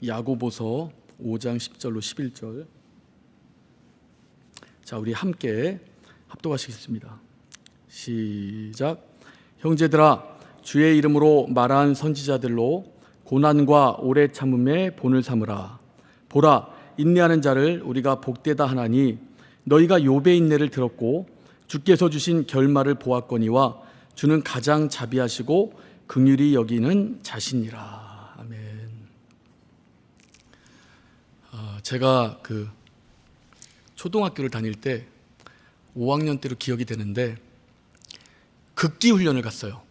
야고보서 5장 10절로 11절. 자, 우리 함께 합독하시겠습니다. 시작. 형제들아, 주의 이름으로 말한 선지자들로 고난과 오래 참음의 본을 삼으라. 보라, 인내하는 자를 우리가 복되다 하나니 너희가 욥의 인내를 들었고 주께서 주신 결말을 보았거니와 주는 가장 자비하시고 긍휼히 여기는 자신이라. 아멘. 제가 초등학교를 다닐 때 5학년 때로 기억이 되는데 극기 훈련을 갔어요.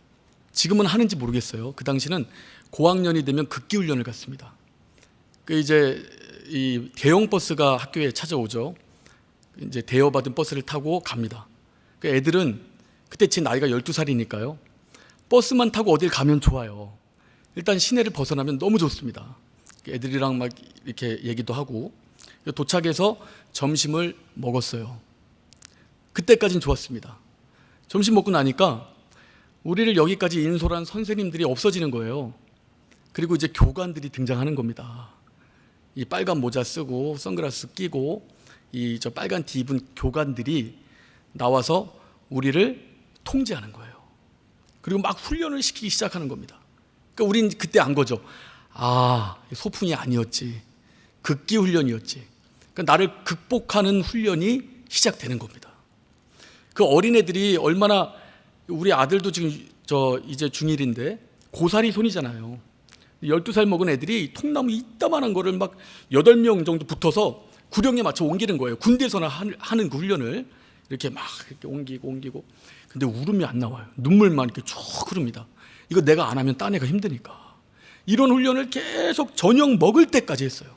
지금은 하는지 모르겠어요. 그 당시는 고학년이 되면 극기 훈련을 갔습니다. 이제 이 대형 버스가 학교에 찾아오죠. 이제 대여받은 버스를 타고 갑니다. 애들은 그때 제 나이가 12살이니까요. 버스만 타고 어딜 가면 좋아요. 일단 시내를 벗어나면 너무 좋습니다. 애들이랑 막 이렇게 얘기도 하고 도착해서 점심을 먹었어요. 그때까진 좋았습니다. 점심 먹고 나니까 우리를 여기까지 인솔한 선생님들이 없어지는 거예요. 그리고 이제 교관들이 등장하는 겁니다. 이 빨간 모자 쓰고 선글라스 끼고 저 빨간 티 입은 교관들이 나와서 우리를 통제하는 거예요. 그리고 막 훈련을 시키기 시작하는 겁니다. 그러니까 우린 그때 안 거죠. 소풍이 아니었지. 극기 훈련이었지. 그러니까 나를 극복하는 훈련이 시작되는 겁니다. 그 어린애들이 얼마나, 우리 아들도 지금 이제 중1인데 고사리 손이잖아요. 12살 먹은 애들이 통나무 이따만한 거를 막 8명 정도 붙어서 구령에 맞춰 옮기는 거예요. 군대에서나 하는 그 훈련을 이렇게 막 이렇게 옮기고. 근데 울음이 안 나와요. 눈물만 이렇게 쭉 흐릅니다. 이거 내가 안 하면 딴 애가 힘드니까. 이런 훈련을 계속 저녁 먹을 때까지 했어요.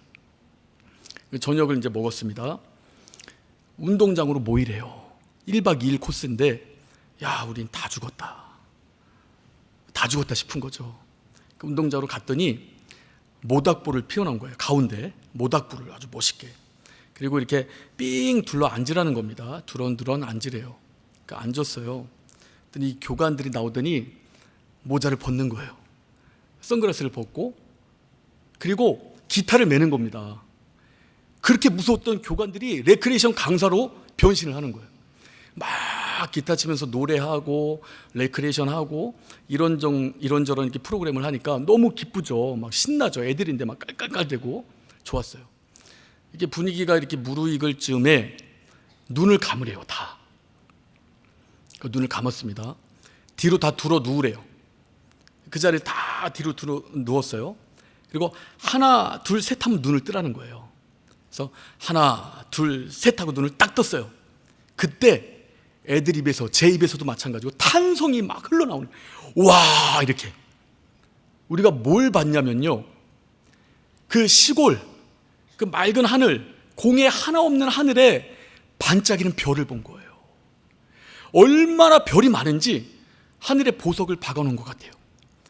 저녁을 이제 먹었습니다. 운동장으로 모이래요. 1박 2일 코스인데, 우린 다 죽었다. 다 죽었다 싶은 거죠. 그 운동장으로 갔더니 모닥불을 피워놓은 거예요. 가운데 모닥불을 아주 멋있게. 그리고 이렇게 삥 둘러 앉으라는 겁니다. 두런두런 앉으래요. 그러니까 앉았어요. 그랬더니 교관들이 나오더니 모자를 벗는 거예요. 선글라스를 벗고, 그리고 기타를 매는 겁니다. 그렇게 무서웠던 교관들이 레크레이션 강사로 변신을 하는 거예요. 막 기타 치면서 노래하고 레크레이션하고 이런저런 이렇게 프로그램을 하니까 너무 기쁘죠. 막 신나죠. 애들인데 막 깔깔깔대고 좋았어요. 이게 분위기가 이렇게 무르익을 즈음에 눈을 감으래요. 다. 그 눈을 감았습니다. 뒤로 다 들어 누우래요. 그 자리에 다 뒤로 들어 누웠어요. 그리고 하나, 둘, 셋 하면 눈을 뜨라는 거예요. 그래서 하나, 둘, 셋 하고 눈을 딱 떴어요. 그때 애들 입에서, 제 입에서도 마찬가지고 탄성이 막 흘러나오는 거예요. 와, 이렇게. 우리가 뭘 봤냐면요, 그 시골, 그 맑은 하늘, 공에 하나 없는 하늘에 반짝이는 별을 본 거예요. 얼마나 별이 많은지 하늘에 보석을 박아놓은 것 같아요.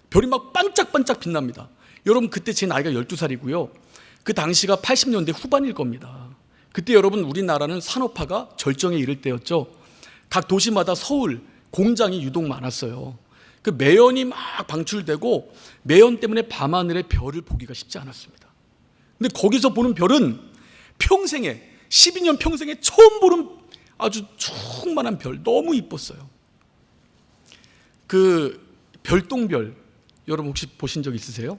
별이 막 반짝반짝 빛납니다. 여러분, 그때 제 나이가 12살이고요. 그 당시가 80년대 후반일 겁니다. 그때 여러분, 우리나라는 산업화가 절정에 이를 때였죠. 각 도시마다 서울 공장이 유독 많았어요. 그 매연이 막 방출되고 매연 때문에 밤하늘에 별을 보기가 쉽지 않았습니다. 근데 거기서 보는 별은 평생에, 12년 평생에 처음 보는 아주 충만한 별, 너무 이뻤어요. 그 별똥별, 여러분 혹시 보신 적 있으세요?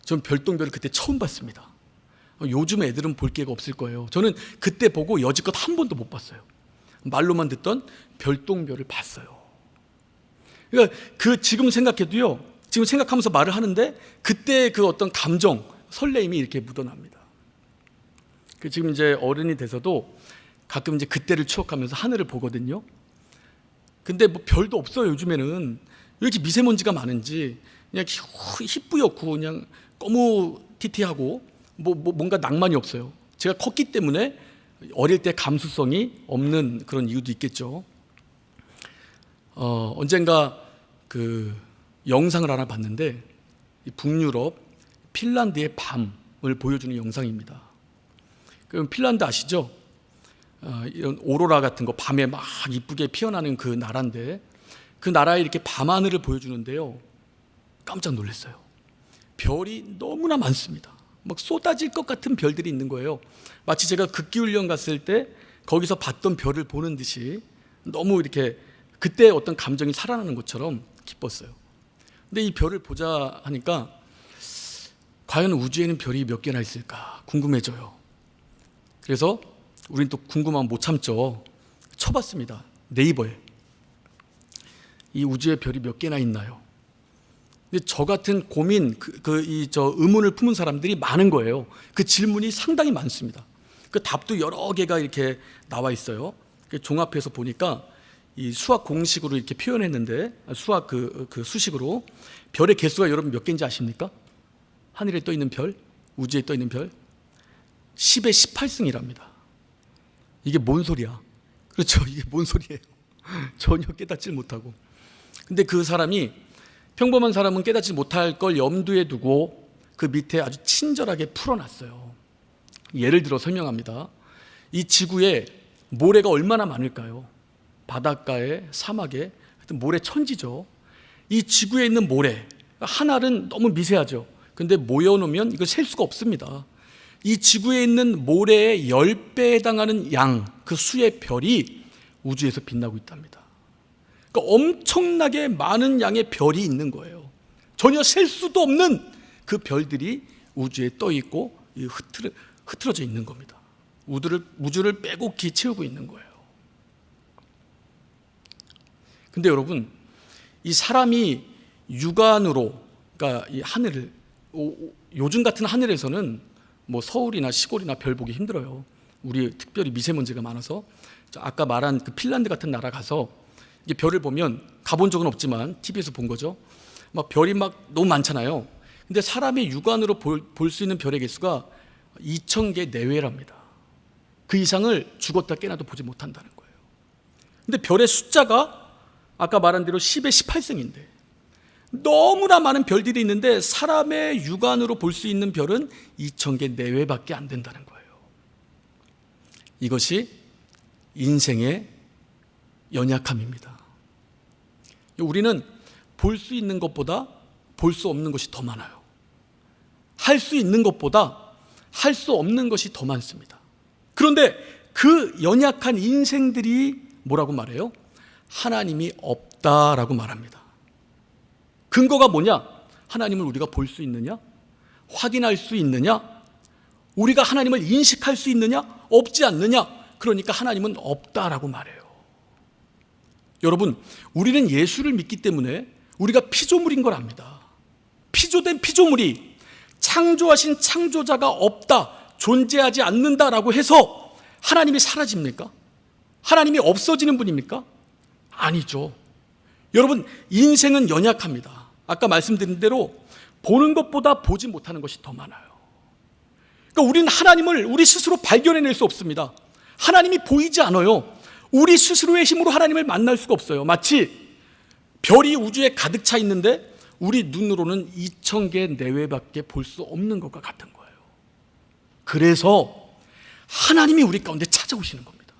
전 별똥별을 그때 처음 봤습니다. 요즘 애들은 볼 기회가 없을 거예요. 저는 그때 보고 여지껏 한 번도 못 봤어요. 말로만 듣던 별똥별을 봤어요. 그러니까 지금 생각해도요, 지금 생각하면서 말을 하는데 그때 그 어떤 감정, 설레임이 이렇게 묻어납니다. 지금 이제 어른이 돼서도 가끔 이제 그때를 추억하면서 하늘을 보거든요. 근데 뭐 별도 없어요. 요즘에는 왜 이렇게 미세먼지가 많은지 그냥 희뿌옇고 그냥 거무튀튀하고 뭔가 낭만이 없어요. 제가 컸기 때문에 어릴 때 감수성이 없는 그런 이유도 있겠죠. 언젠가 그 영상을 하나 봤는데 북유럽 핀란드의 밤을 보여주는 영상입니다. 그럼 핀란드 아시죠? 이런 오로라 같은 거 밤에 막 이쁘게 피어나는 그 나라인데 그 나라에 이렇게 밤하늘을 보여주는데요, 깜짝 놀랐어요. 별이 너무나 많습니다. 막 쏟아질 것 같은 별들이 있는 거예요. 마치 제가 극기훈련 갔을 때 거기서 봤던 별을 보는 듯이 너무 이렇게 그때 어떤 감정이 살아나는 것처럼 기뻤어요. 근데 이 별을 보자 하니까 과연 우주에는 별이 몇 개나 있을까 궁금해져요. 그래서 우린 또 궁금하면 못 참죠. 쳐봤습니다. 네이버에 이 우주에 별이 몇 개나 있나요? 근데 저 같은 고민, 의문을 품은 사람들이 많은 거예요. 그 질문이 상당히 많습니다. 그 답도 여러 개가 이렇게 나와 있어요. 종합해서 보니까 이 수학 공식으로 이렇게 표현했는데, 수학 수식으로 별의 개수가 여러분 몇 개인지 아십니까? 하늘에 떠 있는 별, 우주에 떠 있는 별 10의 18승이랍니다. 이게 뭔 소리야? 그렇죠. 이게 뭔 소리예요? 전혀 깨닫지 못하고. 근데 그 사람이 평범한 사람은 깨닫지 못할 걸 염두에 두고 그 밑에 아주 친절하게 풀어놨어요. 예를 들어 설명합니다. 이 지구에 모래가 얼마나 많을까요? 바닷가에, 사막에, 하여튼 모래 천지죠. 이 지구에 있는 모래 하나는 너무 미세하죠. 근데 모여놓으면 이거 셀 수가 없습니다. 이 지구에 있는 모래의 10배에 해당하는 양, 그 수의 별이 우주에서 빛나고 있답니다. 그러니까 엄청나게 많은 양의 별이 있는 거예요. 전혀 셀 수도 없는 그 별들이 우주에 떠 있고 흐트러져 있는 겁니다. 우주를 빼곡히 채우고 있는 거예요. 근데 여러분, 이 사람이 육안으로, 그러니까 이 하늘을, 요즘 같은 하늘에서는 뭐 서울이나 시골이나 별 보기 힘들어요. 우리 특별히 미세먼지가 많아서. 아까 말한 그 핀란드 같은 나라 가서 이게 별을 보면, 가본 적은 없지만 TV에서 본 거죠. 막 별이 막 너무 많잖아요. 근데 사람의 육안으로 볼 수 있는 별의 개수가 2,000개 내외랍니다. 그 이상을 죽었다 깨나도 보지 못한다는 거예요. 근데 별의 숫자가 아까 말한 대로 10의 18승인데 너무나 많은 별들이 있는데 사람의 육안으로 볼 수 있는 별은 2,000개 내외밖에 안 된다는 거예요. 이것이 인생의 연약함입니다. 우리는 볼 수 있는 것보다 볼 수 없는 것이 더 많아요. 할 수 있는 것보다 할 수 없는 것이 더 많습니다. 그런데 그 연약한 인생들이 뭐라고 말해요? 하나님이 없다라고 말합니다. 근거가 뭐냐? 하나님을 우리가 볼 수 있느냐? 확인할 수 있느냐? 우리가 하나님을 인식할 수 있느냐? 없지 않느냐? 그러니까 하나님은 없다라고 말해요. 여러분, 우리는 예수를 믿기 때문에 우리가 피조물인 걸 압니다. 피조된 피조물이 창조하신 창조자가 없다, 존재하지 않는다라고 해서 하나님이 사라집니까? 하나님이 없어지는 분입니까? 아니죠. 여러분, 인생은 연약합니다. 아까 말씀드린 대로 보는 것보다 보지 못하는 것이 더 많아요. 그러니까 우리는 하나님을 우리 스스로 발견해낼 수 없습니다. 하나님이 보이지 않아요. 우리 스스로의 힘으로 하나님을 만날 수가 없어요. 마치 별이 우주에 가득 차 있는데 우리 눈으로는 2,000개 내외밖에 볼 수 없는 것과 같은 거예요. 그래서 하나님이 우리 가운데 찾아오시는 겁니다.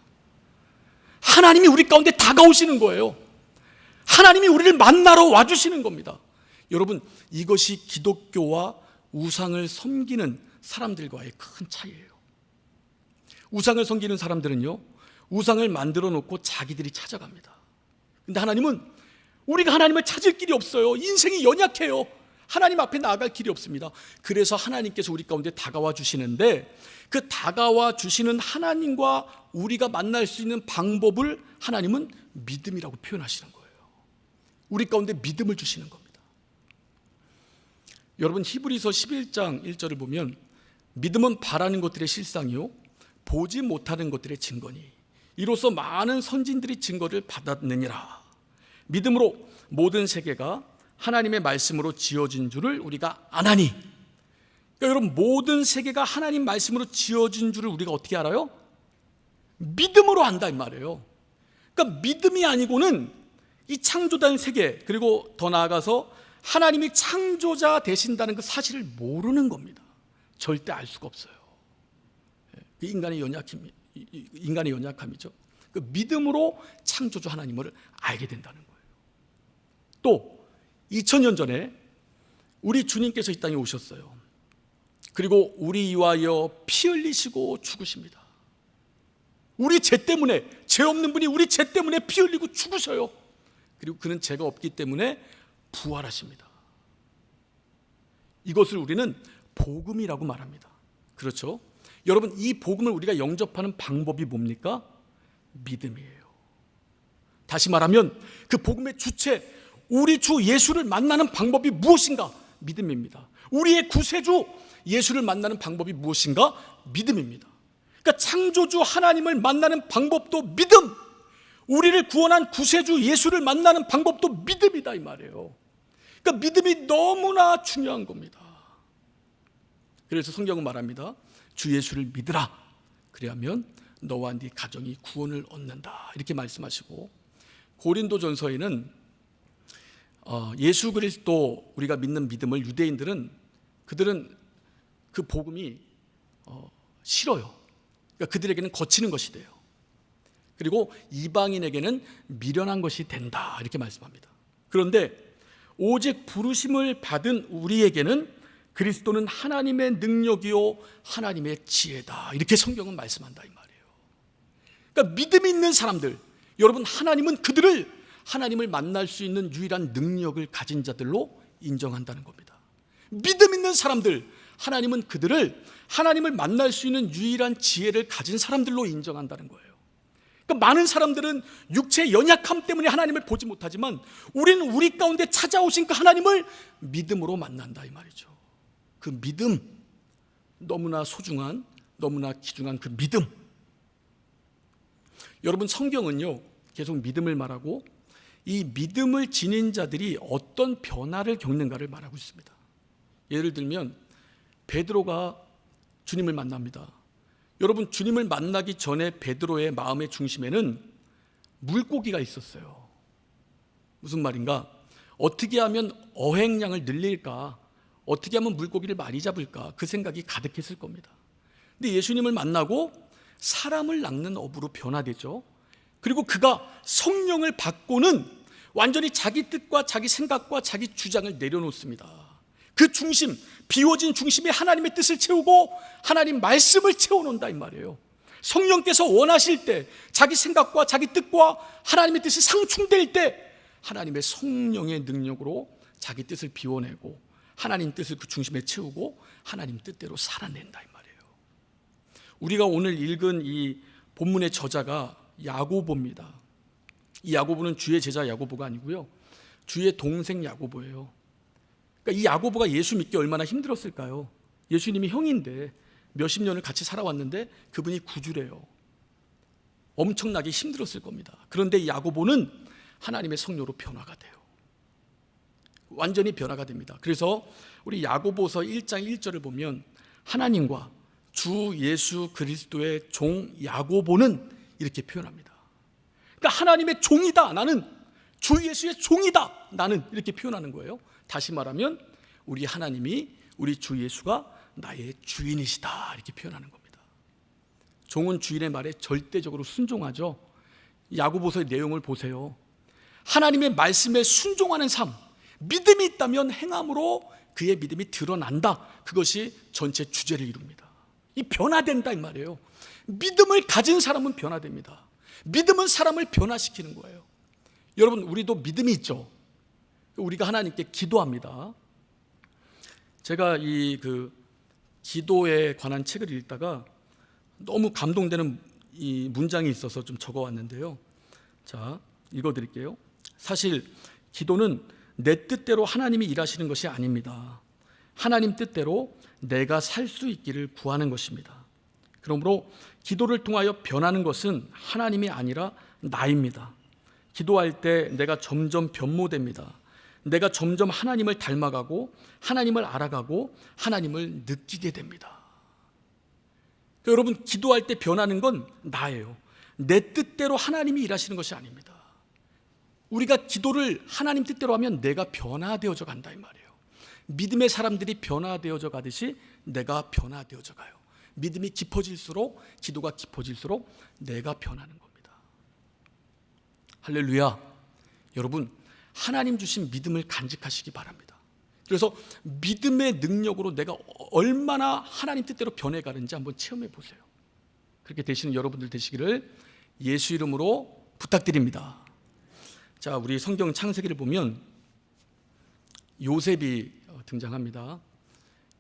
하나님이 우리 가운데 다가오시는 거예요. 하나님이 우리를 만나러 와주시는 겁니다. 여러분, 이것이 기독교와 우상을 섬기는 사람들과의 큰 차이예요. 우상을 섬기는 사람들은요, 우상을 만들어 놓고 자기들이 찾아갑니다. 근데 하나님은 우리가 하나님을 찾을 길이 없어요. 인생이 연약해요. 하나님 앞에 나아갈 길이 없습니다. 그래서 하나님께서 우리 가운데 다가와 주시는데, 그 다가와 주시는 하나님과 우리가 만날 수 있는 방법을 하나님은 믿음이라고 표현하시는 거예요. 우리 가운데 믿음을 주시는 겁니다. 여러분, 히브리서 11장 1절을 보면 믿음은 바라는 것들의 실상이요 보지 못하는 것들의 증거니 이로써 많은 선진들이 증거를 받았느니라. 믿음으로 모든 세계가 하나님의 말씀으로 지어진 줄을 우리가 아나니. 그러니까 여러분, 모든 세계가 하나님 말씀으로 지어진 줄을 우리가 어떻게 알아요? 믿음으로 안다 이 말이에요. 그러니까 믿음이 아니고는 이 창조된 세계, 그리고 더 나아가서 하나님이 창조자 되신다는 그 사실을 모르는 겁니다. 절대 알 수가 없어요. 인간의 연약함이죠. 그 믿음으로 창조주 하나님을 알게 된다는 거예요. 또 2000년 전에 우리 주님께서 이 땅에 오셨어요. 그리고 우리 위하여 피 흘리시고 죽으십니다. 우리 죄 때문에, 죄 없는 분이 우리 죄 때문에 피 흘리고 죽으셔요. 그리고 그는 죄가 없기 때문에 부활하십니다. 이것을 우리는 복음이라고 말합니다. 그렇죠? 여러분, 이 복음을 우리가 영접하는 방법이 뭡니까? 믿음이에요. 다시 말하면 그 복음의 주체, 우리 주 예수를 만나는 방법이 무엇인가? 믿음입니다. 우리의 구세주 예수를 만나는 방법이 무엇인가? 믿음입니다. 그러니까 창조주 하나님을 만나는 방법도 믿음, 우리를 구원한 구세주 예수를 만나는 방법도 믿음이다 이 말이에요. 그러니까 믿음이 너무나 중요한 겁니다. 그래서 성경은 말합니다. 주 예수를 믿으라. 그래야면 너와 네 가정이 구원을 얻는다. 이렇게 말씀하시고, 고린도전서에는 예수 그리스도 우리가 믿는 믿음을 유대인들은 그들은 그 복음이 싫어요. 그러니까 그들에게는 거치는 것이 돼요. 그리고 이방인에게는 미련한 것이 된다. 이렇게 말씀합니다. 그런데 오직 부르심을 받은 우리에게는 그리스도는 하나님의 능력이요 하나님의 지혜다. 이렇게 성경은 말씀한다 이 말이에요. 그러니까 믿음이 있는 사람들, 여러분, 하나님은 그들을 하나님을 만날 수 있는 유일한 능력을 가진 자들로 인정한다는 겁니다. 믿음 있는 사람들, 하나님은 그들을 하나님을 만날 수 있는 유일한 지혜를 가진 사람들로 인정한다는 거예요. 그러니까 많은 사람들은 육체의 연약함 때문에 하나님을 보지 못하지만 우리는 우리 가운데 찾아오신 그 하나님을 믿음으로 만난다 이 말이죠. 그 믿음, 너무나 소중한, 너무나 귀중한 그 믿음. 여러분, 성경은요 계속 믿음을 말하고 이 믿음을 지닌 자들이 어떤 변화를 겪는가를 말하고 있습니다. 예를 들면 베드로가 주님을 만납니다. 여러분, 주님을 만나기 전에 베드로의 마음의 중심에는 물고기가 있었어요. 무슨 말인가? 어떻게 하면 어획량을 늘릴까? 어떻게 하면 물고기를 많이 잡을까? 그 생각이 가득했을 겁니다. 근데 예수님을 만나고 사람을 낚는 어부로 변화되죠. 그리고 그가 성령을 받고는 완전히 자기 뜻과 자기 생각과 자기 주장을 내려놓습니다. 그 중심, 비워진 중심에 하나님의 뜻을 채우고 하나님 말씀을 채워놓는다 이 말이에요. 성령께서 원하실 때 자기 생각과 자기 뜻과 하나님의 뜻이 상충될 때 하나님의 성령의 능력으로 자기 뜻을 비워내고 하나님 뜻을 그 중심에 채우고 하나님 뜻대로 살아낸다 이 말이에요. 우리가 오늘 읽은 이 본문의 저자가 야고보입니다. 이 야고보는 주의 제자 야고보가 아니고요, 주의 동생 야고보예요. 그러니까 이 야고보가 예수 믿기 얼마나 힘들었을까요? 예수님이 형인데 몇십 년을 같이 살아왔는데 그분이 구주래요. 엄청나게 힘들었을 겁니다. 그런데 이 야고보는 하나님의 성령으로 변화가 돼요. 완전히 변화가 됩니다. 그래서 우리 야고보서 1장 1절을 보면 하나님과 주 예수 그리스도의 종 야고보는 이렇게 표현합니다. 그러니까 하나님의 종이다, 나는 주 예수의 종이다, 나는, 이렇게 표현하는 거예요. 다시 말하면 우리 하나님이, 우리 주 예수가 나의 주인이시다, 이렇게 표현하는 겁니다. 종은 주인의 말에 절대적으로 순종하죠. 야고보서의 내용을 보세요. 하나님의 말씀에 순종하는 삶, 믿음이 있다면 행함으로 그의 믿음이 드러난다. 그것이 전체 주제를 이룹니다. 이 변화된다 이 말이에요. 믿음을 가진 사람은 변화됩니다. 믿음은 사람을 변화시키는 거예요. 여러분, 우리도 믿음이 있죠. 우리가 하나님께 기도합니다. 제가 이 기도에 관한 책을 읽다가 너무 감동되는 이 문장이 있어서 좀 적어왔는데요. 자, 읽어드릴게요. 사실 기도는 내 뜻대로 하나님이 일하시는 것이 아닙니다. 하나님 뜻대로 내가 살 수 있기를 구하는 것입니다. 그러므로 기도를 통하여 변하는 것은 하나님이 아니라 나입니다. 기도할 때 내가 점점 변모됩니다. 내가 점점 하나님을 닮아가고 하나님을 알아가고 하나님을 느끼게 됩니다. 여러분, 기도할 때 변하는 건 나예요. 내 뜻대로 하나님이 일하시는 것이 아닙니다. 우리가 기도를 하나님 뜻대로 하면 내가 변화되어져 간다 이 말이에요. 믿음의 사람들이 변화되어져 가듯이 내가 변화되어져 가요. 믿음이 깊어질수록, 기도가 깊어질수록 내가 변하는 겁니다. 할렐루야. 여러분, 하나님 주신 믿음을 간직하시기 바랍니다. 그래서 믿음의 능력으로 내가 얼마나 하나님 뜻대로 변해가는지 한번 체험해 보세요. 그렇게 되시는 여러분들 되시기를 예수 이름으로 부탁드립니다. 자, 우리 성경 창세기를 보면 요셉이 등장합니다.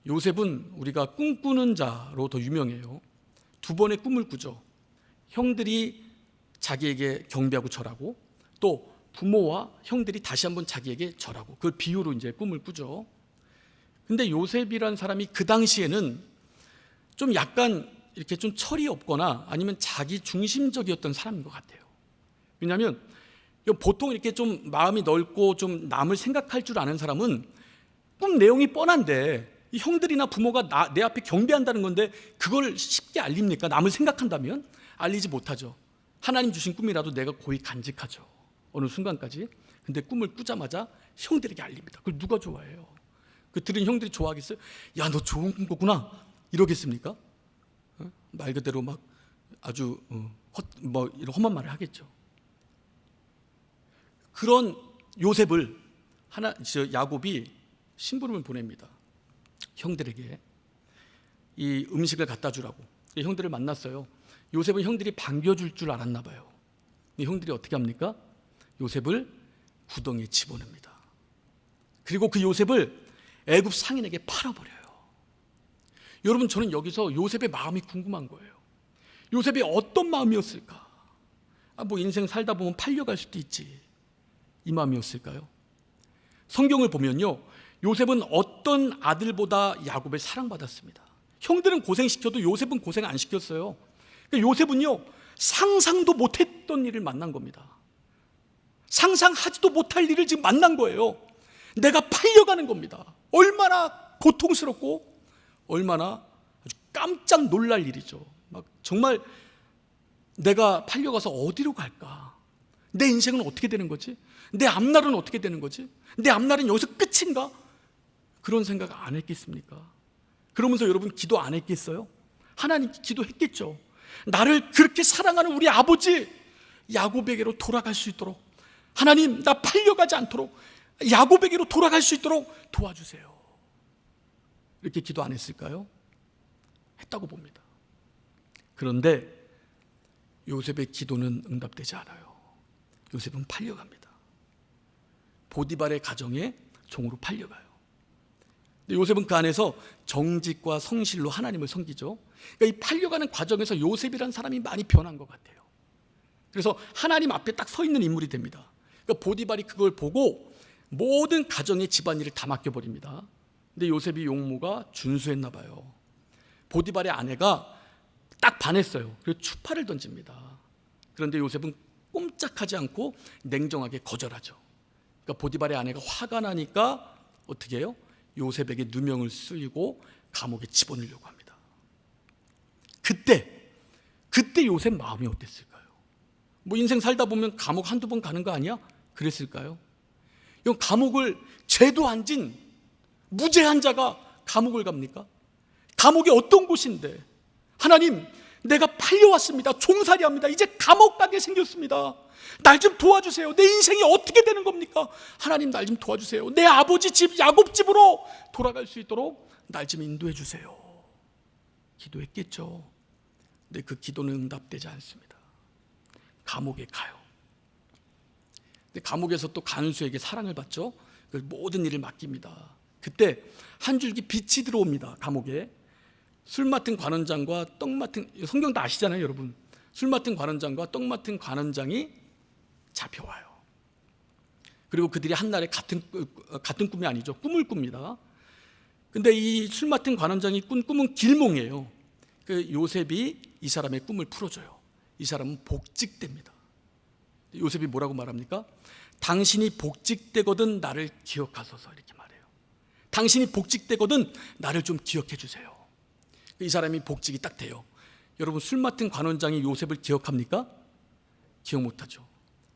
요셉은 우리가 꿈꾸는 자로 더 유명해요. 두 번의 꿈을 꾸죠. 형들이 자기에게 경배하고 절하고, 또 부모와 형들이 다시 한번 자기에게 절하고, 그걸 비유로 이제 꿈을 꾸죠. 근데 요셉이란 사람이 그 당시에는 좀 약간 이렇게 좀 철이 없거나 아니면 자기 중심적이었던 사람인 것 같아요. 왜냐하면 보통 이렇게 좀 마음이 넓고 좀 남을 생각할 줄 아는 사람은 꿈 내용이 뻔한데, 이 형들이나 부모가 내 앞에 경배한다는 건데 그걸 쉽게 알립니까? 남을 생각한다면 알리지 못하죠. 하나님 주신 꿈이라도 내가 고이 간직하죠, 어느 순간까지. 근데 꿈을 꾸자마자 형들에게 알립니다. 그걸 누가 좋아해요? 그 들은 형들이 좋아하겠어요? 야, 너 좋은 꿈 꿨구나 이러겠습니까? 말 그대로 막 아주 이런 험한 말을 하겠죠. 그런 요셉을 야곱이 심부름을 보냅니다. 형들에게 이 음식을 갖다 주라고. 형들을 만났어요. 요셉은 형들이 반겨줄 줄 알았나 봐요. 형들이 어떻게 합니까? 요셉을 구덩이에 집어넣습니다. 그리고 그 요셉을 애굽 상인에게 팔아버려요. 여러분, 저는 여기서 요셉의 마음이 궁금한 거예요. 요셉이 어떤 마음이었을까? 뭐 인생 살다 보면 팔려갈 수도 있지, 이 마음이었을까요? 성경을 보면요, 요셉은 어떤 아들보다 야곱을 사랑받았습니다. 형들은 고생시켜도 요셉은 고생 안 시켰어요. 그러니까 요셉은요, 상상도 못했던 일을 만난 겁니다. 상상하지도 못할 일을 지금 만난 거예요. 내가 팔려가는 겁니다. 얼마나 고통스럽고 얼마나 아주 깜짝 놀랄 일이죠. 막 정말 내가 팔려가서 어디로 갈까? 내 인생은 어떻게 되는 거지? 내 앞날은 어떻게 되는 거지? 내 앞날은 여기서 끝인가? 그런 생각 안 했겠습니까? 그러면서 여러분 기도 안 했겠어요? 하나님께 기도했겠죠. 나를 그렇게 사랑하는 우리 아버지 야곱에게로 돌아갈 수 있도록, 하나님, 나 팔려가지 않도록 야곱에게로 돌아갈 수 있도록 도와주세요. 이렇게 기도 안 했을까요? 했다고 봅니다. 그런데 요셉의 기도는 응답되지 않아요. 요셉은 팔려갑니다. 보디발의 가정에 종으로 팔려가요. 근데 요셉은 그 안에서 정직과 성실로 하나님을 섬기죠. 그러니까 이 팔려가는 과정에서 요셉이라는 사람이 많이 변한 것 같아요. 그래서 하나님 앞에 딱 서 있는 인물이 됩니다. 그러니까 보디발이 그걸 보고 모든 가정의 집안일을 다 맡겨버립니다. 근데 요셉이 용모가 준수했나 봐요. 보디발의 아내가 딱 반했어요. 그래서 추파를 던집니다. 그런데 요셉은 꼼짝하지 않고 냉정하게 거절하죠. 그러니까 보디발의 아내가 화가 나니까 어떻게 해요? 요셉에게 누명을 쓰이고 감옥에 집어넣으려고 합니다. 그때 요셉 마음이 어땠을까요? 뭐 인생 살다 보면 감옥 한두 번 가는 거 아니야? 그랬을까요? 이건 감옥을 죄도 안 진 무죄한 자가 감옥을 갑니까? 감옥이 어떤 곳인데, 하나님, 내가 팔려왔습니다. 종살이합니다. 이제 감옥 가게 생겼습니다. 날 좀 도와주세요. 내 인생이 어떻게 되는 겁니까? 하나님, 날 좀 도와주세요. 내 아버지 집 야곱 집으로 돌아갈 수 있도록 날 좀 인도해 주세요. 기도했겠죠. 근데 그 기도는 응답되지 않습니다. 감옥에 가요. 근데 감옥에서 또 간수에게 사랑을 받죠. 모든 일을 맡깁니다. 그때 한 줄기 빛이 들어옵니다. 감옥에 술 맡은 관원장과 떡 맡은, 성경 다 아시잖아요, 여러분. 술 맡은 관원장과 떡 맡은 관원장이 잡혀와요. 그리고 그들이 한날에 같은 꿈이 아니죠, 꿈을 꿉니다. 근데 이 술 맡은 관원장이 꾼 꿈은 길몽이에요. 그 요셉이 이 사람의 꿈을 풀어줘요. 이 사람은 복직됩니다. 요셉이 뭐라고 말합니까? 당신이 복직되거든 나를 기억하소서, 이렇게 말해요. 당신이 복직되거든 나를 좀 기억해 주세요. 이 사람이 복직이 딱 돼요. 여러분, 술 맡은 관원장이 요셉을 기억합니까? 기억 못하죠.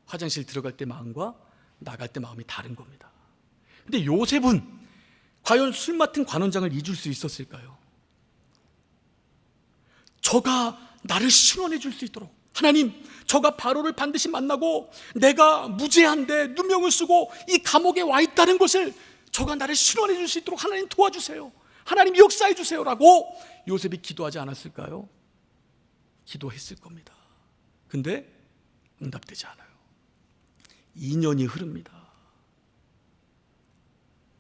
화장실 들어갈 때 마음과 나갈 때 마음이 다른 겁니다. 근데 요셉은 과연 술 맡은 관원장을 잊을 수 있었을까요? 저가 나를 신원해 줄 수 있도록, 하나님, 저가 바로를 반드시 만나고 내가 무죄한데 누명을 쓰고 이 감옥에 와 있다는 것을 저가 나를 실현해 줄 수 있도록 하나님 도와주세요, 하나님 역사해 주세요 라고 요셉이 기도하지 않았을까요? 기도했을 겁니다. 근데 응답되지 않아요. 2년이 흐릅니다.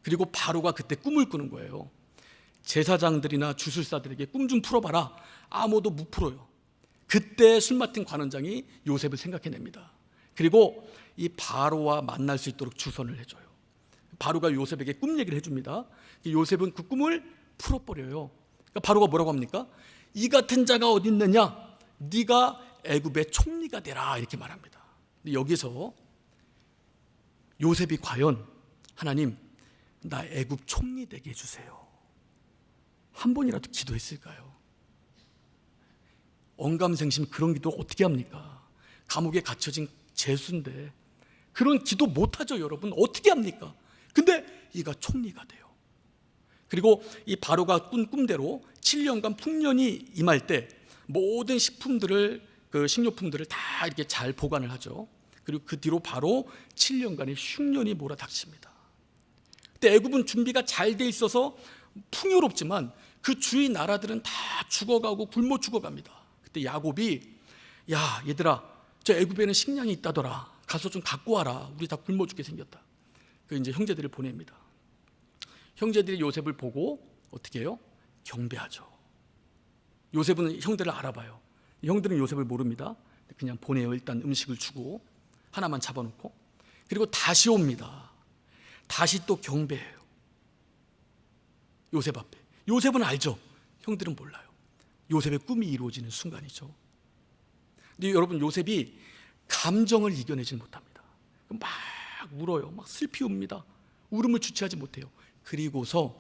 그리고 바로가 그때 꿈을 꾸는 거예요. 제사장들이나 주술사들에게 꿈 좀 풀어봐라. 아무도 못 풀어요. 그때 술 맡은 관원장이 요셉을 생각해냅니다. 그리고 이 바로와 만날 수 있도록 주선을 해줘요. 바로가 요셉에게 꿈 얘기를 해줍니다. 요셉은 그 꿈을 풀어버려요. 그러니까 바로가 뭐라고 합니까? 이 같은 자가 어디 있느냐? 네가 애굽의 총리가 되라, 이렇게 말합니다. 근데 여기서 요셉이 과연 하나님, 나 애굽 총리 되게 해주세요, 한 번이라도 기도했을까요? 언감생심 그런 기도 어떻게 합니까? 감옥에 갇혀진 죄수인데 그런 기도 못하죠, 여러분. 어떻게 합니까? 근데 이가 총리가 돼요. 그리고 이 바로가 꾼 꿈대로 7년간 풍년이 임할 때 모든 식품들을, 그 식료품들을 다 이렇게 잘 보관을 하죠. 그리고 그 뒤로 바로 7년간의 흉년이 몰아닥칩니다. 그때 애굽은 준비가 잘 돼 있어서 풍요롭지만 그 주위 나라들은 다 죽어가고 굶어 죽어갑니다. 그때 야곱이, 야 얘들아, 저 애굽에는 식량이 있다더라, 가서 좀 갖고 와라, 우리 다 굶어 죽게 생겼다. 그 이제 형제들을 보냅니다. 형제들이 요셉을 보고 어떻게 해요? 경배하죠. 요셉은 형들을 알아봐요. 형들은 요셉을 모릅니다. 그냥 보내요. 일단 음식을 주고 하나만 잡아놓고, 그리고 다시 옵니다. 다시 또 경배해요, 요셉 앞에. 요셉은 알죠, 형들은 몰라요. 요셉의 꿈이 이루어지는 순간이죠. 근데 여러분, 요셉이 감정을 이겨내지 못합니다. 막 울어요. 막 슬피 웁니다. 울음을 주체하지 못해요. 그리고서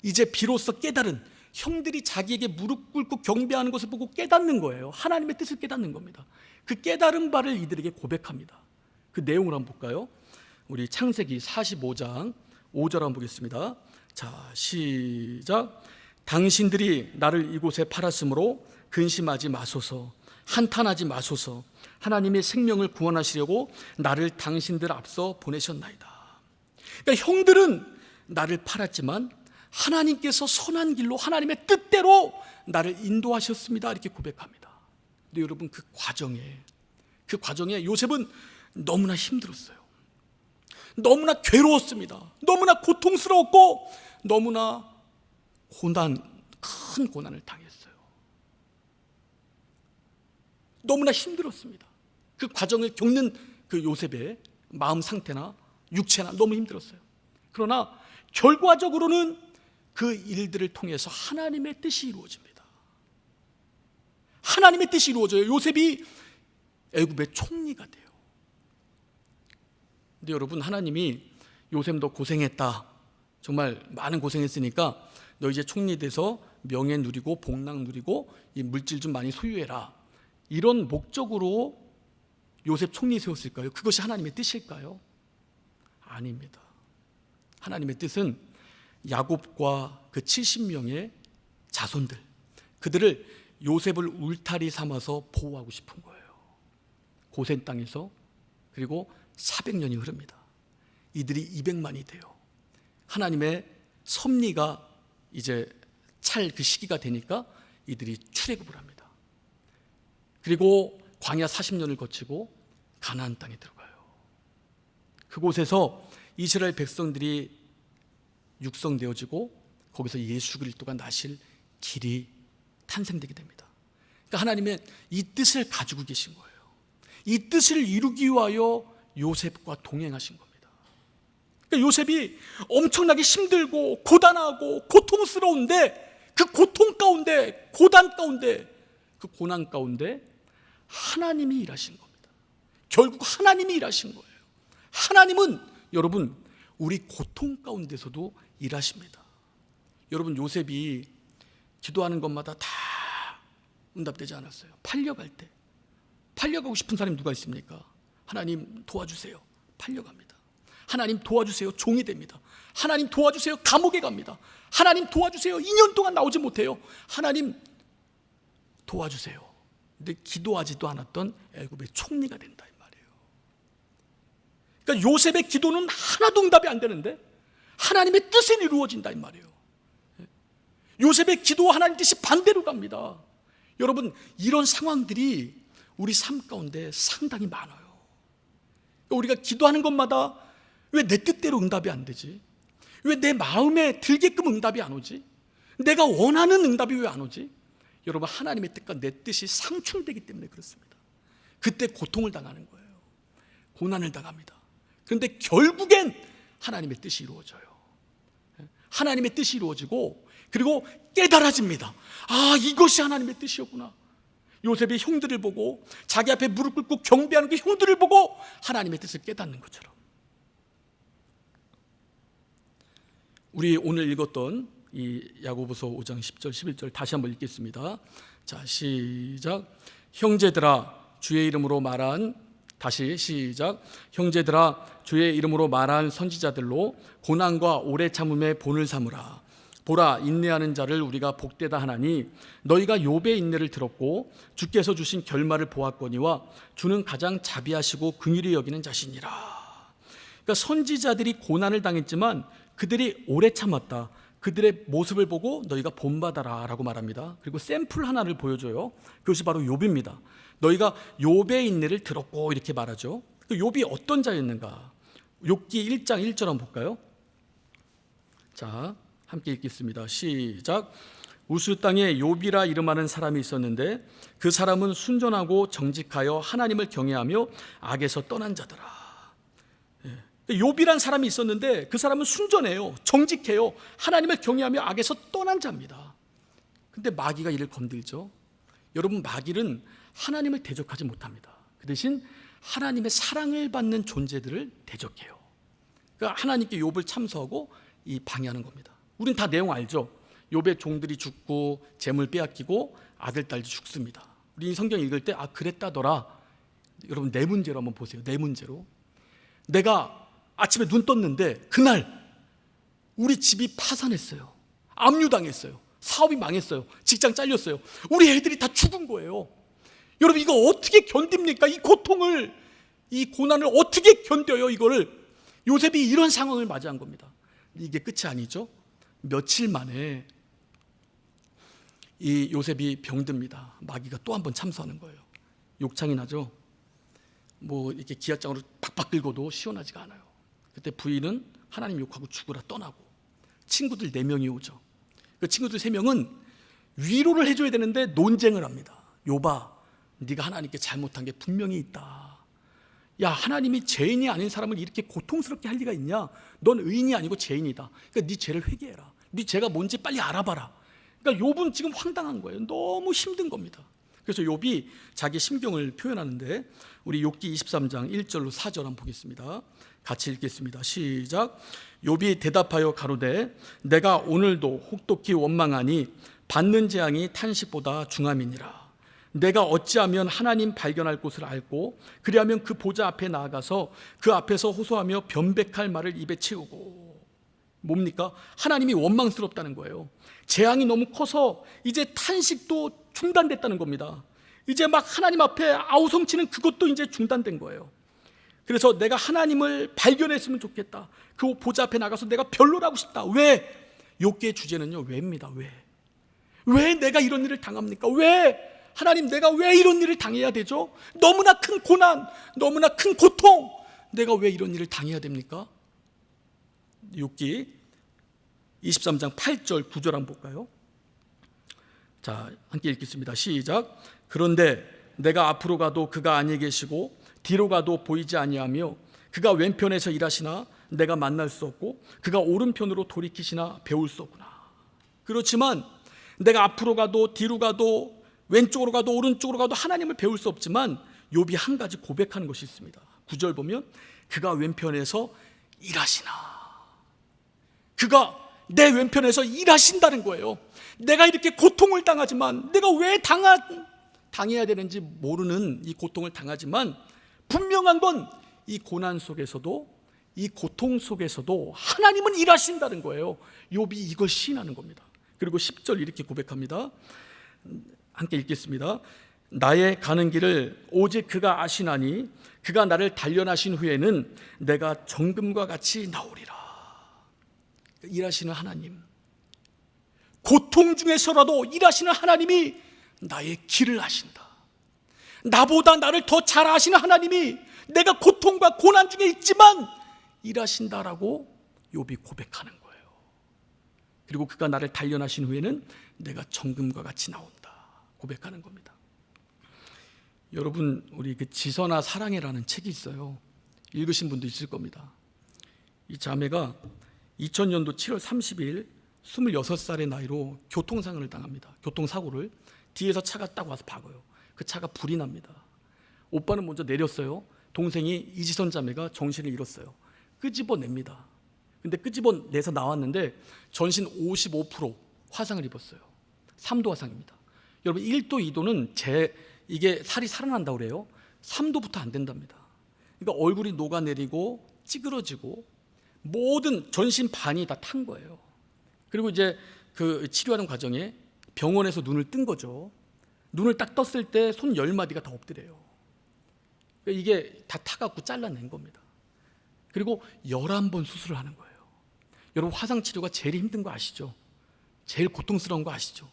이제 비로소 깨달은, 형들이 자기에게 무릎 꿇고 경배하는 것을 보고 깨닫는 거예요. 하나님의 뜻을 깨닫는 겁니다. 그 깨달은 바를 이들에게 고백합니다. 그 내용을 한번 볼까요? 우리 창세기 45장 5절 한번 보겠습니다. 자, 시작. 당신들이 나를 이곳에 팔았으므로 근심하지 마소서, 한탄하지 마소서. 하나님의 생명을 구원하시려고 나를 당신들 앞서 보내셨나이다. 그러니까 형들은 나를 팔았지만 하나님께서 선한 길로, 하나님의 뜻대로 나를 인도하셨습니다, 이렇게 고백합니다. 근데 여러분, 그 과정에 요셉은 너무나 힘들었어요. 너무나 괴로웠습니다. 너무나 고통스러웠고 너무나 큰 고난을 당했어요. 너무나 힘들었습니다. 그 과정을 겪는 그 요셉의 마음 상태나 육체나 너무 힘들었어요. 그러나 결과적으로는 그 일들을 통해서 하나님의 뜻이 이루어집니다. 하나님의 뜻이 이루어져요. 요셉이 애굽의 총리가 돼요. 근데 여러분, 하나님이 요셉 너 고생했다, 정말 많은 고생했으니까 너 이제 총리 돼서 명예 누리고 복락 누리고 이 물질 좀 많이 소유해라, 이런 목적으로 요셉 총리 세웠을까요? 그것이 하나님의 뜻일까요? 아닙니다. 하나님의 뜻은 야곱과 그 70명의 자손들, 그들을 요셉을 울타리 삼아서 보호하고 싶은 거예요. 고센 땅에서. 그리고 400년이 흐릅니다. 이들이 200만이 돼요. 하나님의 섭리가 이제 찰 그 시기가 되니까 이들이 출애굽을 합니다. 그리고 광야 40년을 거치고 가나안 땅에 들어가요. 그곳에서 이스라엘 백성들이 육성되어지고 거기서 예수 그리스도가 나실 길이 탄생되게 됩니다. 그러니까 하나님은 이 뜻을 가지고 계신 거예요. 이 뜻을 이루기 위하여 요셉과 동행하신 겁니다. 그러니까 요셉이 엄청나게 힘들고 고단하고 고통스러운데, 그 고통 가운데, 고단 가운데, 그 고난 가운데 하나님이 일하신 겁니다. 결국 하나님이 일하신 거예요. 하나님은 여러분, 우리 고통 가운데서도 일하십니다. 여러분, 요셉이 기도하는 것마다 다 응답되지 않았어요. 팔려갈 때, 팔려가고 싶은 사람이 누가 있습니까? 하나님 도와주세요, 팔려갑니다. 하나님 도와주세요, 종이 됩니다. 하나님 도와주세요, 감옥에 갑니다. 하나님 도와주세요, 2년 동안 나오지 못해요. 하나님 도와주세요. 근데 기도하지도 않았던 애굽의 총리가 된다, 이 말이에요. 그러니까 요셉의 기도는 하나도 응답이 안 되는데 하나님의 뜻은 이루어진다 이 말이에요. 요셉의 기도와 하나님 뜻이 반대로 갑니다. 여러분, 이런 상황들이 우리 삶 가운데 상당히 많아요. 우리가 기도하는 것마다 왜 내 뜻대로 응답이 안 되지? 왜 내 마음에 들게끔 응답이 안 오지? 내가 원하는 응답이 왜 안 오지? 여러분, 하나님의 뜻과 내 뜻이 상충되기 때문에 그렇습니다. 그때 고통을 당하는 거예요. 고난을 당합니다. 그런데 결국엔 하나님의 뜻이 이루어져요. 하나님의 뜻이 이루어지고, 그리고 깨달아집니다. 아, 이것이 하나님의 뜻이었구나. 요셉이 형들을 보고, 자기 앞에 무릎 꿇고 경배하는 그 형들을 보고 하나님의 뜻을 깨닫는 것처럼, 우리 오늘 읽었던 이 야고보서 5장 10절 11절 다시 한번 읽겠습니다. 자, 시작. 형제들아, 주의 이름으로 말한, 다시 시작. 형제들아, 주의 이름으로 말한 선지자들로 고난과 오래 참음의 본을 삼으라. 보라, 인내하는 자를 우리가 복되다 하나니 너희가 욥의 인내를 들었고 주께서 주신 결말을 보았거니와 주는 가장 자비하시고 긍휼히 여기는 자시니라. 그러니까 선지자들이 고난을 당했지만 그들이 오래 참았다. 그들의 모습을 보고 너희가 본받아라 라고 말합니다. 그리고 샘플 하나를 보여줘요. 그것이 바로 욥입니다. 너희가 욥의 인내를 들었고 이렇게 말하죠. 욥이 어떤 자였는가? 욥기 1장 1절 한번 볼까요? 자, 함께 읽겠습니다. 시작. 우스 땅에 욥이라 이름하는 사람이 있었는데 그 사람은 순전하고 정직하여 하나님을 경외하며 악에서 떠난 자더라. 욥이란 사람이 있었는데 그 사람은 순전해요, 정직해요, 하나님을 경외하며 악에서 떠난 자입니다. 근데 마귀가 이를 건들죠. 여러분, 마귀는 하나님을 대적하지 못합니다. 그 대신 하나님의 사랑을 받는 존재들을 대적해요. 그러니까 하나님께 욥을 참소하고 이 방해하는 겁니다. 우린 다 내용 알죠. 욥의 종들이 죽고 재물 빼앗기고 아들 딸도 죽습니다. 우리 이 성경 읽을 때 아, 그랬다더라. 여러분, 내 문제로 한번 보세요. 내 문제로. 내가 아침에 눈 떴는데 그날 우리 집이 파산했어요. 압류당했어요. 사업이 망했어요. 직장 잘렸어요. 우리 애들이 다 죽은 거예요. 여러분, 이거 어떻게 견딥니까? 이 고통을, 이 고난을 어떻게 견뎌요? 이거를. 요셉이 이런 상황을 맞이한 겁니다. 이게 끝이 아니죠. 며칠 만에 이 요셉이 병듭니다. 마귀가 또 한 번 참수하는 거예요. 욕창이 나죠. 뭐 이렇게 기아장으로 팍팍 긁어도 시원하지가 않아요. 그때 부인은 하나님 욕하고 죽으라 떠나고, 친구들 4명이 오죠. 그 친구들 3명은 위로를 해줘야 되는데 논쟁을 합니다. 욥아, 네가 하나님께 잘못한 게 분명히 있다. 야, 하나님이 죄인이 아닌 사람을 이렇게 고통스럽게 할 리가 있냐? 넌 의인이 아니고 죄인이다. 그러니까 네 죄를 회개해라. 네 죄가 뭔지 빨리 알아봐라. 그러니까 욥은 지금 황당한 거예요. 너무 힘든 겁니다. 그래서 욥이 자기 심경을 표현하는데 우리 욥기 23장 1절로 4절 한번 보겠습니다. 같이 읽겠습니다. 시작. 욥이 대답하여 가로되 내가 오늘도 혹독히 원망하니 받는 재앙이 탄식보다 중함이니라. 내가 어찌하면 하나님 발견할 곳을 알고 그리하면 그 보좌 앞에 나아가서 그 앞에서 호소하며 변백할 말을 입에 채우고. 뭡니까? 하나님이 원망스럽다는 거예요. 재앙이 너무 커서 이제 탄식도 중단됐다는 겁니다. 이제 막 하나님 앞에 아우성치는 그것도 이제 중단된 거예요. 그래서 내가 하나님을 발견했으면 좋겠다. 그 보좌 앞에 나가서 내가 변론하고 싶다. 왜? 욥기의 주제는요, 왜입니다. 왜 내가 이런 일을 당합니까? 왜? 하나님, 내가 왜 이런 일을 당해야 되죠? 너무나 큰 고난, 너무나 큰 고통, 내가 왜 이런 일을 당해야 됩니까? 욥기 23장 8절 9절 한번 볼까요? 자, 함께 읽겠습니다. 시작. 그런데 내가 앞으로 가도 그가 안에 계시고 뒤로 가도 보이지 아니하며 그가 왼편에서 일하시나 내가 만날 수 없고 그가 오른편으로 돌이키시나 배울 수 없구나. 그렇지만 내가 앞으로 가도 뒤로 가도 왼쪽으로 가도 오른쪽으로 가도 하나님을 배울 수 없지만 욥이 한 가지 고백하는 것이 있습니다. 9절 보면 그가 왼편에서 일하시나. 그가 내 왼편에서 일하신다는 거예요. 내가 이렇게 고통을 당하지만, 내가 왜 당해야 되는지 모르는 이 고통을 당하지만 분명한 건 이 고난 속에서도, 이 고통 속에서도 하나님은 일하신다는 거예요. 욥이 이걸 시인하는 겁니다. 그리고 10절 이렇게 고백합니다. 함께 읽겠습니다. 나의 가는 길을 오직 그가 아시나니 그가 나를 단련하신 후에는 내가 정금과 같이 나오리라. 일하시는 하나님, 고통 중에서라도 일하시는 하나님이 나의 길을 아신다. 나보다 나를 더 잘 아시는 하나님이 내가 고통과 고난 중에 있지만 일하신다라고 욥이 고백하는 거예요. 그리고 그가 나를 단련하신 후에는 내가 정금과 같이 나온다 고백하는 겁니다. 여러분, 우리 그 지선아 사랑해라는 책이 있어요. 읽으신 분도 있을 겁니다. 이 자매가 2000년도 7월 30일 26살의 나이로 교통사고를 당합니다. 교통사고를. 뒤에서 차가 딱 와서 박아요. 그 차가 불이 납니다. 오빠는 먼저 내렸어요. 동생이 이지선 자매가 정신을 잃었어요. 끄집어냅니다. 근데 끄집어내서 나왔는데 전신 55% 화상을 입었어요. 3도 화상입니다. 여러분, 1도, 2도는 이게 살이 살아난다고 그래요. 3도부터 안 된답니다. 그러니까 얼굴이 녹아내리고 찌그러지고 모든 전신 반이 다 탄 거예요. 그리고 이제 그 치료하는 과정에 병원에서 눈을 뜬 거죠. 눈을 딱 떴을 때 손 10마디가 다 없더래요. 이게 다 타갖고 잘라낸 겁니다. 그리고 11번 수술을 하는 거예요. 여러분, 화상치료가 제일 힘든 거 아시죠? 제일 고통스러운 거 아시죠?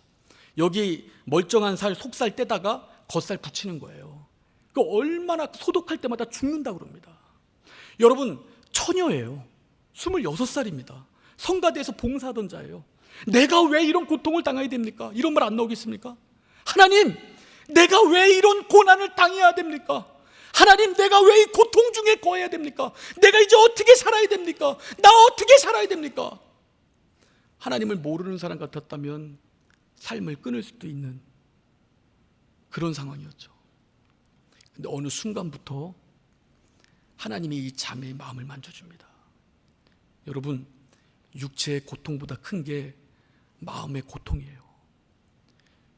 여기 멀쩡한 살, 속살 떼다가 겉살 붙이는 거예요. 그 얼마나 소독할 때마다 죽는다고 그럽니다. 여러분, 처녀예요. 26살입니다. 성가대에서 봉사하던 자예요. 내가 왜 이런 고통을 당해야 됩니까? 이런 말 안 나오겠습니까? 하나님, 내가 왜 이런 고난을 당해야 됩니까? 하나님, 내가 왜 이 고통 중에 거해야 됩니까? 내가 이제 어떻게 살아야 됩니까? 나 어떻게 살아야 됩니까? 하나님을 모르는 사람 같았다면 삶을 끊을 수도 있는 그런 상황이었죠. 근데 어느 순간부터 하나님이 이 자매의 마음을 만져줍니다. 여러분, 육체의 고통보다 큰 게 마음의 고통이에요.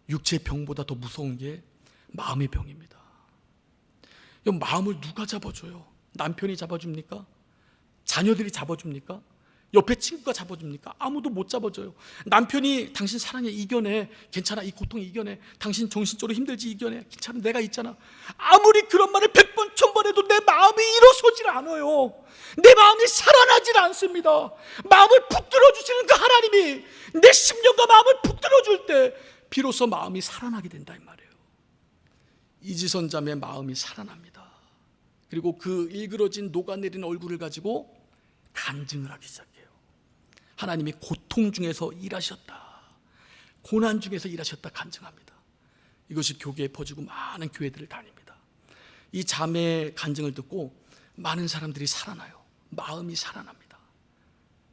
육체의 병보다 더 무서운 게 마음의 병입니다. 마음을 누가 잡아줘요? 남편이 잡아줍니까? 자녀들이 잡아줍니까? 옆에 친구가 잡아줍니까? 아무도 못 잡아줘요. 남편이 당신 사랑해, 이겨내, 괜찮아, 이 고통 이겨내, 당신 정신적으로 힘들지, 이겨내, 괜찮아, 내가 있잖아. 아무리 그런 말을 100번 1000번 해도 내 마음이 일어서질 않아요. 내 마음이 살아나질 않습니다. 마음을 붙들어 주시는 그 하나님이 내 심령과 마음을 붙들어 줄 때 비로소 마음이 살아나게 된다 이 말이에요. 이지선 자매의 마음이 살아납니다. 그리고 그 일그러진 녹아내린 얼굴을 가지고 간증을 하기 시작해요. 하나님이 고통 중에서 일하셨다, 고난 중에서 일하셨다 간증합니다. 이것이 교계에 퍼지고 많은 교회들을 다닙니다. 이 자매의 간증을 듣고 많은 사람들이 살아나요. 마음이 살아납니다.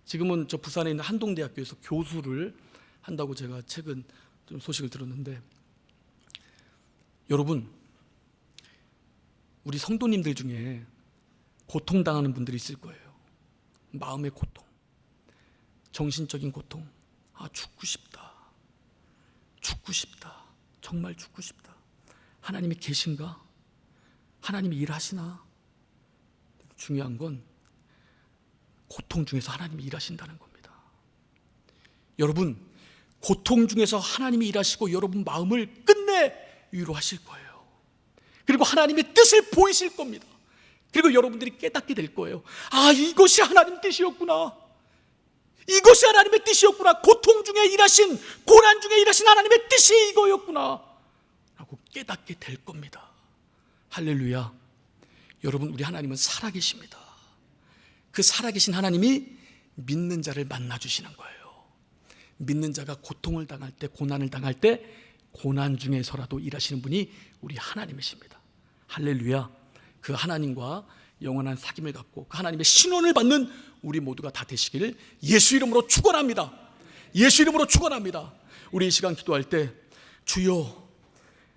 지금은 저 부산에 있는 한동대학교에서 교수를 한다고 제가 최근 좀 소식을 들었는데, 여러분, 우리 성도님들 중에 고통당하는 분들이 있을 거예요. 마음의 고통, 정신적인 고통. 죽고 싶다, 죽고 싶다, 정말 죽고 싶다. 하나님이 계신가? 하나님이 일하시나? 중요한 건 고통 중에서 하나님이 일하신다는 겁니다. 여러분, 고통 중에서 하나님이 일하시고 여러분 마음을 끝내 위로하실 거예요. 그리고 하나님의 뜻을 보이실 겁니다. 그리고 여러분들이 깨닫게 될 거예요. 이것이 하나님 뜻이었구나. 이것이 하나님의 뜻이었구나. 고통 중에 일하신, 고난 중에 일하신 하나님의 뜻이 이거였구나 라고 깨닫게 될 겁니다. 할렐루야. 여러분, 우리 하나님은 살아계십니다. 그 살아계신 하나님이 믿는 자를 만나주시는 거예요. 믿는 자가 고통을 당할 때, 고난을 당할 때 고난 중에서라도 일하시는 분이 우리 하나님이십니다. 할렐루야. 그 하나님과 영원한 사귐을 갖고 그 하나님의 신원을 받는 우리 모두가 다 되시기를 예수 이름으로 축원합니다. 예수 이름으로 축원합니다. 우리 이 시간 기도할 때, 주여,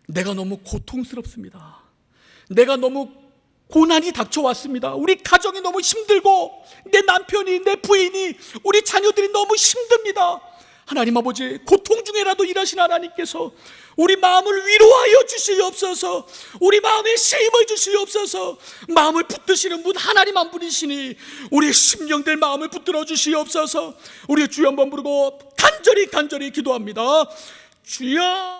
내가 너무 고통스럽습니다. 내가 너무 고난이 닥쳐왔습니다. 우리 가정이 너무 힘들고 내 남편이, 내 부인이, 우리 자녀들이 너무 힘듭니다. 하나님 아버지, 고통 중에라도 일하신 하나님께서 우리 마음을 위로하여 주시옵소서. 우리 마음에 세임을 주시옵소서. 마음을 붙드시는 분 하나님 한 분이시니 우리 심령들 마음을 붙들어 주시옵소서. 우리 주여 한번 부르고 간절히 기도합니다. 주여.